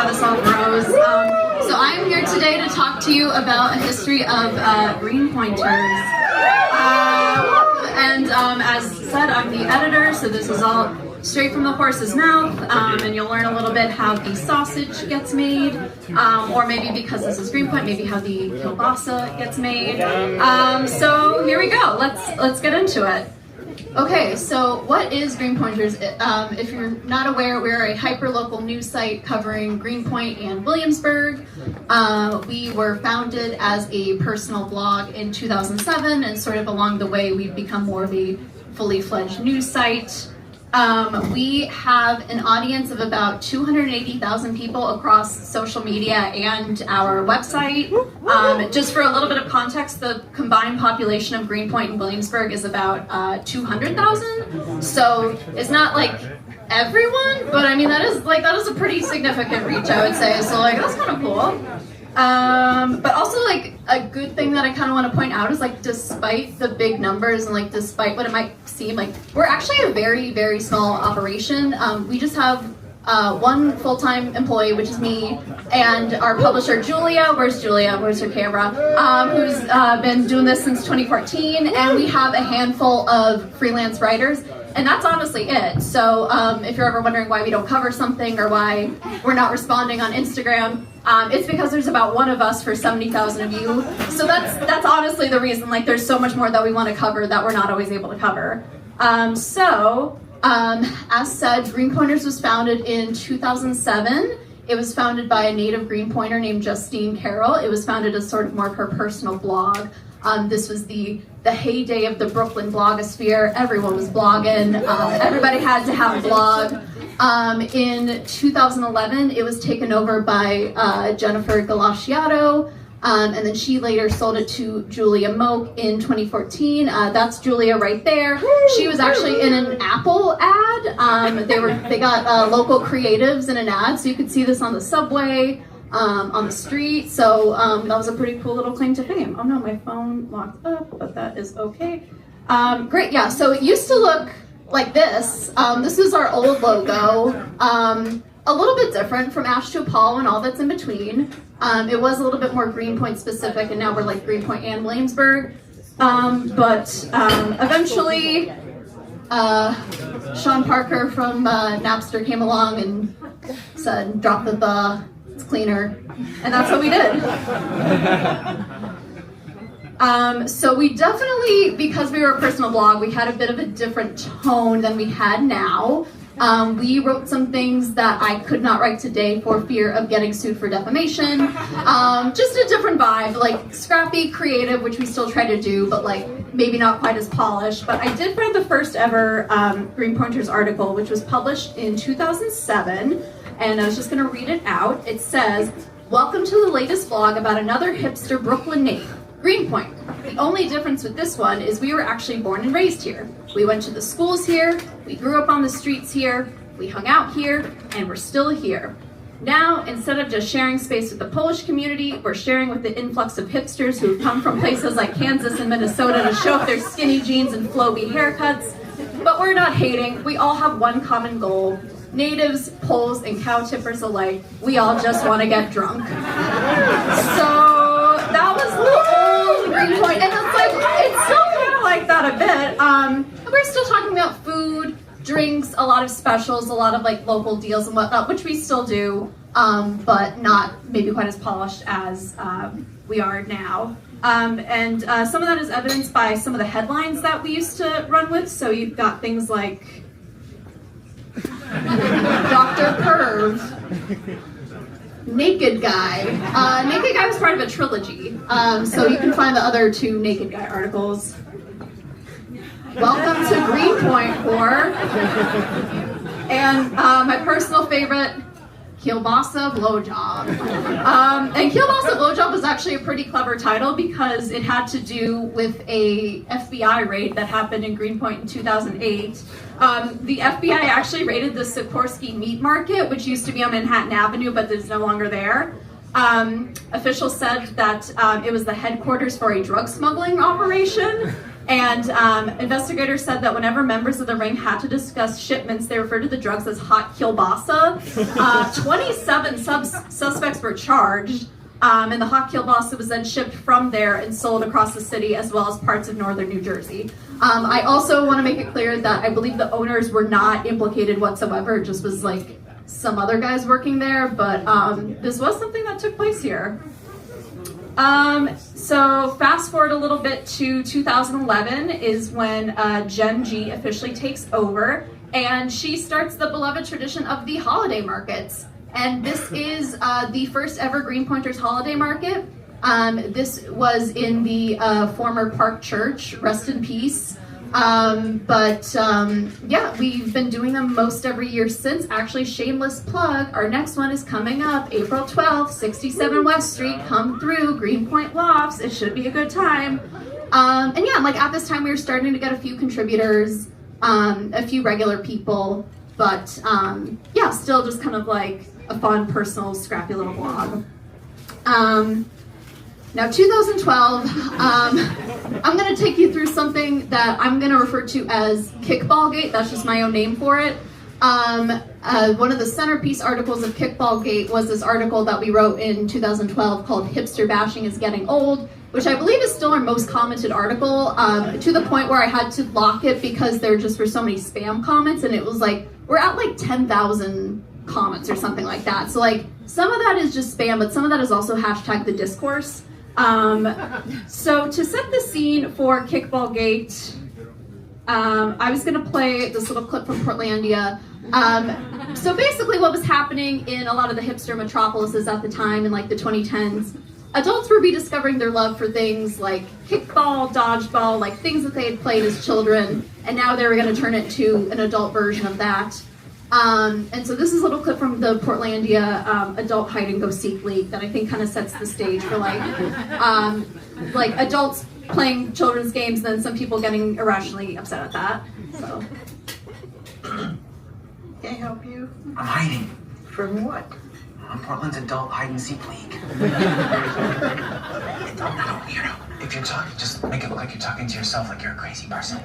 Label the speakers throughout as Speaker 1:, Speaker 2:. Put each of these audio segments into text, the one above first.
Speaker 1: how this all grows. So I'm here today to talk to you about a history of Greenpointers. As said, I'm the editor, so this is all straight from the horse's mouth, and you'll learn a little bit how the sausage gets made, or maybe because this is Greenpoint, maybe how the kielbasa gets made. So here we go. Let's get into it. Okay, so what is Greenpointers? If you're not aware, we're a hyper-local news site covering Greenpoint and Williamsburg. We were founded as a personal blog in 2007, and sort of along the way, we've become more of a fully fledged news site. We have an audience of about 280,000 people across social media and our website. Just for a little bit of context, the combined population of Greenpoint and Williamsburg is about 200,000. So it's not like everyone, but I mean that is a pretty significant reach, I would say. So that's kind of cool. But also a good thing that I kind of want to point out is despite the big numbers and despite what it might seem we're actually a very, very small operation. We just have one full-time employee, which is me, and our publisher Julia. Where's Julia? Where's her camera? Who's been doing this since 2014, and we have a handful of freelance writers. And that's honestly it. So if you're ever wondering why we don't cover something or why we're not responding on Instagram, it's because there's about one of us for 70,000 of you. So that's honestly the reason. There's so much more that we want to cover that we're not always able to cover. As said, Greenpointers was founded in 2007. It was founded by a native Greenpointer named Justine Carroll. It was founded as sort of more of her personal blog. This was the heyday of the Brooklyn blogosphere. Everyone was blogging. Everybody had to have a blog. In 2011, it was taken over by Jennifer Galasciato, and then she later sold it to Julia Moak in 2014. That's Julia right there. She was actually in an Apple ad. They got local creatives in an ad, so you could see this on the subway. On the street, so that was a pretty cool little claim to fame. Oh no, my phone locked up, but that is okay. Great, yeah, so it used to look like this. This is our old logo. A little bit different from Ash to Apollo and all that's in between. It was a little bit more Greenpoint specific, and now we're Greenpoint and Williamsburg. Eventually, Sean Parker from Napster came along and said, drop the it's cleaner, and that's what we did. So we definitely, because we were a personal blog, we had a bit of a different tone than we had now. We wrote some things that I could not write today for fear of getting sued for defamation. Just a different vibe, scrappy, creative, which we still try to do, but maybe not quite as polished. But I did write the first ever Greenpointers article, which was published in 2007. And I was just going to read it out. It says, "Welcome to the latest vlog about another hipster Brooklyn name, Greenpoint. The only difference with this one is we were actually born and raised here. We went to the schools here, we grew up on the streets here, we hung out here, and we're still here. Now, instead of just sharing space with the Polish community, we're sharing with the influx of hipsters who've come from places like Kansas and Minnesota to show off their skinny jeans and flowy haircuts. But we're not hating, we all have one common goal. Natives, Poles, and cow tippers alike, we all just want to get drunk." So that was the old Greenpoint, and it's still kind of like that a bit. We're still talking about food, drinks, a lot of specials, a lot of local deals and whatnot, which we still do, but not maybe quite as polished as we are now. And some of that is evidenced by some of the headlines that we used to run with. So you've got things like Dr. Perv, Naked Guy. Naked Guy was part of a trilogy, so you can find the other two Naked Guy articles. Welcome to Greenpoint, whore. And my personal favorite, Kielbasa Blow Job. And Kielbasa Blow Job was actually a pretty clever title because it had to do with a FBI raid that happened in Greenpoint in 2008. The FBI actually raided the Sikorsky Meat Market, which used to be on Manhattan Avenue, but is no longer there. Officials said that it was the headquarters for a drug smuggling operation, And investigators said that whenever members of the ring had to discuss shipments, they referred to the drugs as hot kielbasa. 27 suspects were charged, and the hot kielbasa was then shipped from there and sold across the city as well as parts of northern New Jersey. I also want to make it clear that I believe the owners were not implicated whatsoever. It just was like some other guys working there, but this was something that took place here. So fast forward a little bit to 2011 is when Jen G officially takes over, and she starts the beloved tradition of the holiday markets. And this is the first ever Greenpointers holiday market. This was in the former Park Church, rest in peace. Yeah, we've been doing them most every year since. Actually, shameless plug, our next one is coming up April 12th, 67 West Street. Come through, Greenpoint Lofts. It should be a good time. And yeah, like at this time we were starting to get a few contributors, a few regular people, but yeah, still just kind of like a fun, personal, scrappy little blog. Now 2012, I'm going to take you through something that I'm going to refer to as Kickballgate. That's just my own name for it. One of the centerpiece articles of Kickballgate was this article that we wrote in 2012 called Hipster Bashing is Getting Old, which I believe is still our most commented article, to the point where I had to lock it because there just were so many spam comments, and it was like, we're at like 10,000 comments or something like that. So like, some of that is just spam, but some of that is also hashtag the discourse. So to set the scene for Kickballgate, I was going to play this little clip from Portlandia. So basically what was happening in a lot of the hipster metropolises at the time in like the 2010s, adults were rediscovering their love for things like kickball, dodgeball, like things that they had played as children, and now they were going to turn it to an adult version of that. And so this is a little clip from the Portlandia Adult Hide and Go Seek League that I think kind of sets the stage for like adults playing children's games, and then some people getting irrationally upset at that. So,
Speaker 2: Can I help you?
Speaker 3: I'm hiding.
Speaker 2: From what?
Speaker 3: I'm Portland's Adult Hide and Seek League. I'm not a weirdo. If you're talking, just make it look like you're talking to yourself, like you're a crazy person.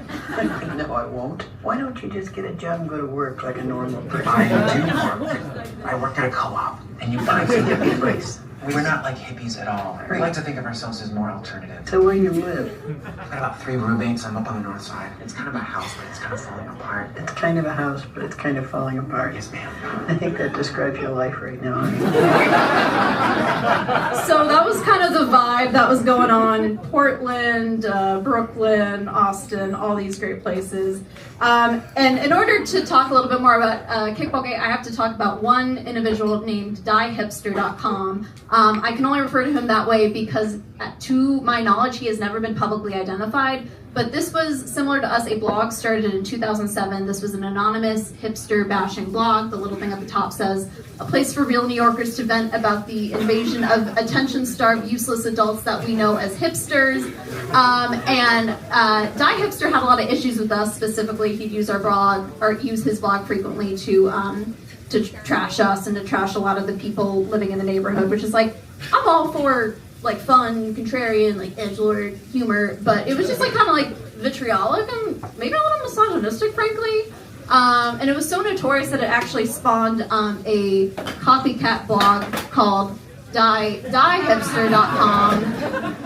Speaker 2: No, I won't. Why don't you just get a job and go to work like a normal person?
Speaker 3: I do work. I work at a co-op, and you
Speaker 2: It's a hippie place.
Speaker 3: We're not like hippies at all. We
Speaker 2: Right.
Speaker 3: like to think of ourselves as more alternative.
Speaker 2: So where do you live?
Speaker 3: I've got about 3 roommates. I'm up on the north side. It's kind of a house, but it's kind of falling apart.
Speaker 2: It's kind of a house, but it's kind of falling apart.
Speaker 3: Yes, ma'am.
Speaker 2: I think that describes your life right now.
Speaker 1: So that was kind of the vibe that was going on in Portland, Brooklyn, Austin, all these great places. And in order to talk a little bit more about Kickballgate, I have to talk about one individual named diehipster.com. I can only refer to him that way because, to my knowledge, he has never been publicly identified. But this was similar to us, a blog started in 2007. This was an anonymous hipster bashing blog. The little thing at the top says, a place for real New Yorkers to vent about the invasion of attention-starved, useless adults that we know as hipsters. Die Hipster had a lot of issues with us. Specifically, he'd use our blog, or use his blog frequently to trash us and to trash a lot of the people living in the neighborhood, which is like, I'm all for like fun, contrarian, like edgelord humor, but it was just like kind of like vitriolic and maybe a little misogynistic, frankly. And it was so notorious that it actually spawned a copycat blog called diehipster.com.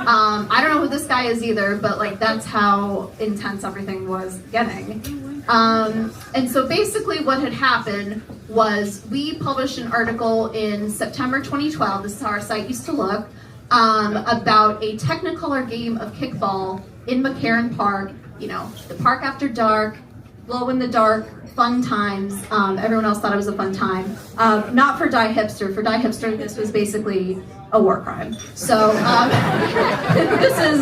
Speaker 1: I don't know who this guy is either, but like that's how intense everything was getting. And so basically what had happened was we published an article in September 2012, this is how our site used to look, about a Technicolor game of kickball in McCarran Park, you know, the park after dark, glow in the dark, fun times. Everyone else thought it was a fun time. Not for Die Hipster. For Die Hipster, this was basically a war crime. So this is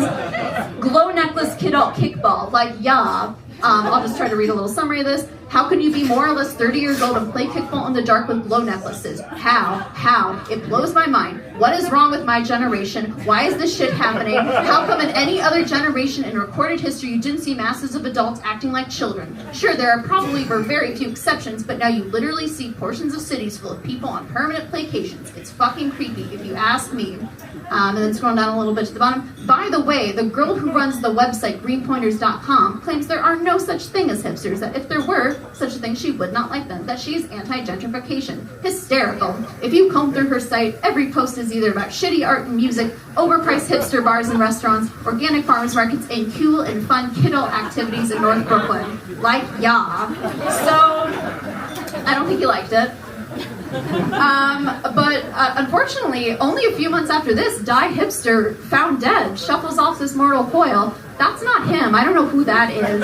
Speaker 1: glow necklace kid kickball, like yeah. I'll just try to read a little summary of this. How can you be more or less 30 years old and play kickball in the dark with glow necklaces? How? It blows my mind. What is wrong with my generation? Why is this shit happening? How come in any other generation in recorded history you didn't see masses of adults acting like children? Sure, there are probably were very few exceptions, but now you literally see portions of cities full of people on permanent placations. It's fucking creepy, if you ask me. And then scroll down a little bit to the bottom. By the way, the girl who runs the website Greenpointers.com claims there are no such thing as hipsters, that if there were such a thing, she would not like them, that she is anti-gentrification. Hysterical. If you comb through her site, every post is either about shitty art and music, overpriced hipster bars and restaurants, organic farmers markets, and cool and fun kiddo activities in North Brooklyn. Like, yeah. So, I don't think you liked it. But unfortunately, only a few months after this, Die Hipster, found dead, shuffles off this mortal coil. That's not him. I don't know who that is.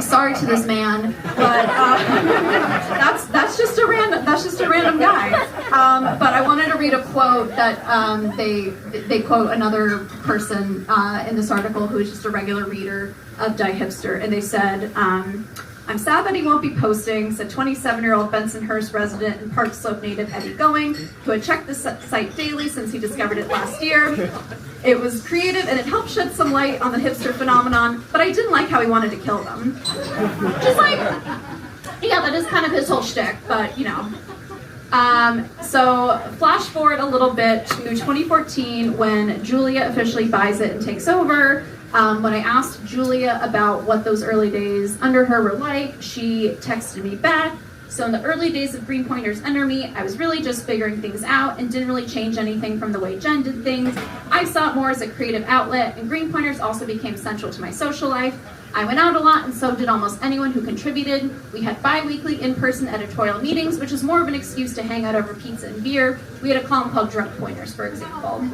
Speaker 1: Sorry to this man, but that's just a random guy. But I wanted to read a quote that they quote another person in this article who is just a regular reader of Die Hipster, and they said. I'm sad that he won't be posting, said 27-year-old Bensonhurst resident and Park Slope native Eddie Going, who had checked the site daily since he discovered it last year. It was creative and it helped shed some light on the hipster phenomenon, but I didn't like how he wanted to kill them. Just like, yeah, that is kind of his whole shtick, but you know. So flash forward a little bit to 2014 when Julia officially buys it and takes over. When I asked Julia about what those early days under her were like, she texted me back. So in the early days of Greenpointers under me, I was really just figuring things out and didn't really change anything from the way Jen did things. I saw it more as a creative outlet, and Greenpointers also became central to my social life. I went out a lot, and so did almost anyone who contributed. We had bi-weekly in-person editorial meetings, which is more of an excuse to hang out over pizza and beer. We had a column called Drunk Pointers, for example.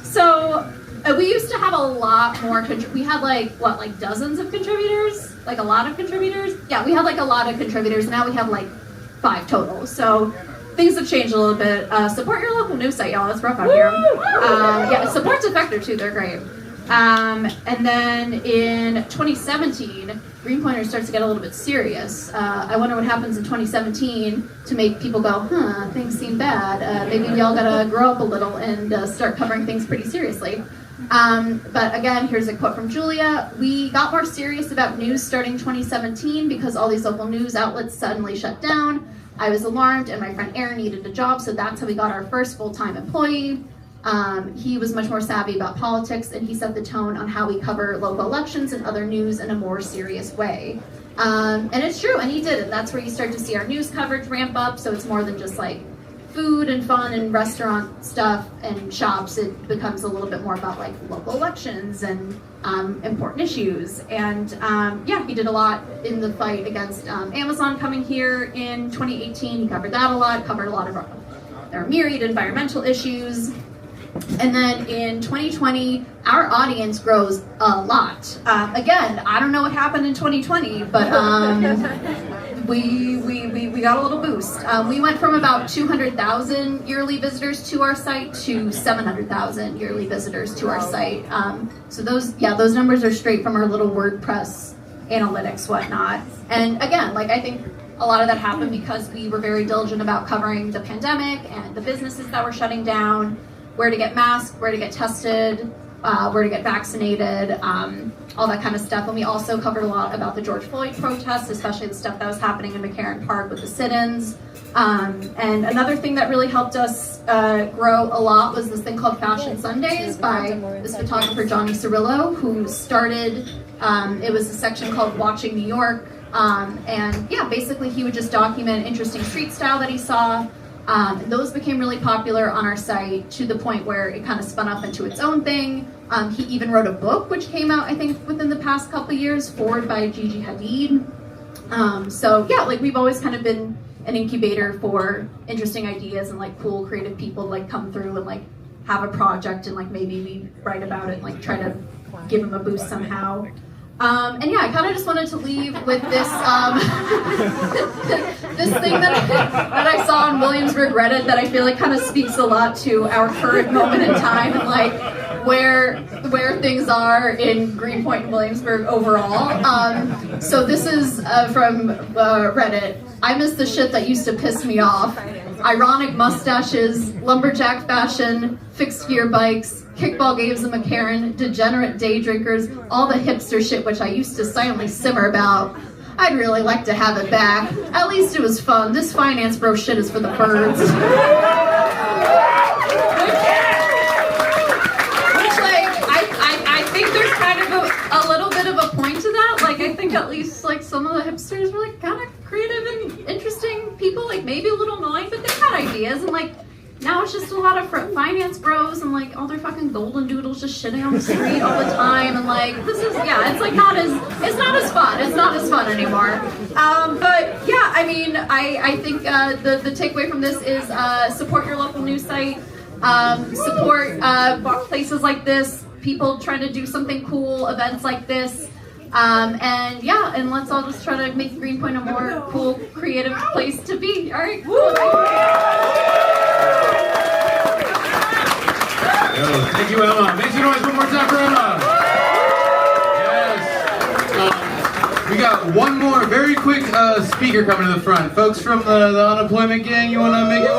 Speaker 1: So we used to have a lot more, we had like dozens of contributors? Like a lot of contributors? Yeah, we had like a lot of contributors. Now we have like 5 total. So things have changed a little bit. Support your local news site, y'all. It's rough out here. Yeah, support's Effector too. They're great. And then in 2017, Greenpointers starts to get a little bit serious. I wonder what happens in 2017 to make people go, things seem bad. Maybe we all gotta grow up a little and start covering things pretty seriously. But again, here's a quote from Julia. We got more serious about news starting 2017 because all these local news outlets suddenly shut down. I was alarmed and my friend Aaron needed a job, so that's how we got our first full-time employee. He was much more savvy about politics, and he set the tone on how we cover local elections and other news in a more serious way. And it's true, and he did it. That's where you start to see our news coverage ramp up, so it's more than just like food and fun and restaurant stuff and shops. It becomes a little bit more about like local elections and important issues. And yeah, he did a lot in the fight against Amazon coming here in 2018. He covered that a lot, covered a lot of our myriad environmental issues. And then in 2020, our audience grows a lot. Again, I don't know what happened in 2020, but we got a little boost. We went from about 200,000 yearly visitors to our site to 700,000 yearly visitors to our site. So those numbers are straight from our little WordPress analytics, whatnot. And again, like I think a lot of that happened because we were very diligent about covering the pandemic and the businesses that were shutting down, where to get masked, where to get tested, where to get vaccinated, all that kind of stuff. And we also covered a lot about the George Floyd protests, especially the stuff that was happening in McCarran Park with the sit-ins. And another thing that really helped us grow a lot was this thing called Fashion Sundays by this photographer, Johnny Cirillo, who started, it was a section called Watching New York. And yeah, basically he would just document interesting street style that he saw. And those became really popular on our site to the point where it kind of spun up into its own thing. He even wrote a book which came out, I think, within the past couple years, forward by Gigi Hadid. So yeah, like we've always kind of been an incubator for interesting ideas and like cool creative people to like come through and like have a project and like maybe we write about it and like try to give them a boost somehow. And yeah, I kind of just wanted to leave with this this thing that I saw on Williamsburg Reddit that I feel like kind of speaks a lot to our current moment in time and like where things are in Greenpoint and Williamsburg overall. So this is from Reddit. I miss the shit that used to piss me off. Ironic mustaches, lumberjack fashion, fixed gear bikes, kickball games in McCarran, degenerate day drinkers, all the hipster shit which I used to silently simmer about. I'd really like to have it back. At least it was fun. This finance bro shit is for the birds. Which, like, I think there's kind of a little bit of a point to that. Like, I think at least, like, some of the hipsters were, like, kind of creative and interesting people. Like, maybe a little annoying, but they had ideas. And, like, now it's just a lot of finance bros and, like, all their fucking golden doodles just shitting on the street all the time. And, like, this is, yeah, it's, like, it's not as fun. It's not as fun anymore. But, yeah, I mean, I think the takeaway from this is support your local news site. Support places like this, people trying to do something cool, events like this. And yeah, and let's all just try to make Greenpoint a more cool, creative place to be. All right, cool.
Speaker 4: Thank you, Emma. Make some noise one more time for Emma. Yes. We got one more very quick speaker coming to the front. Folks from the unemployment gang, you want to make it?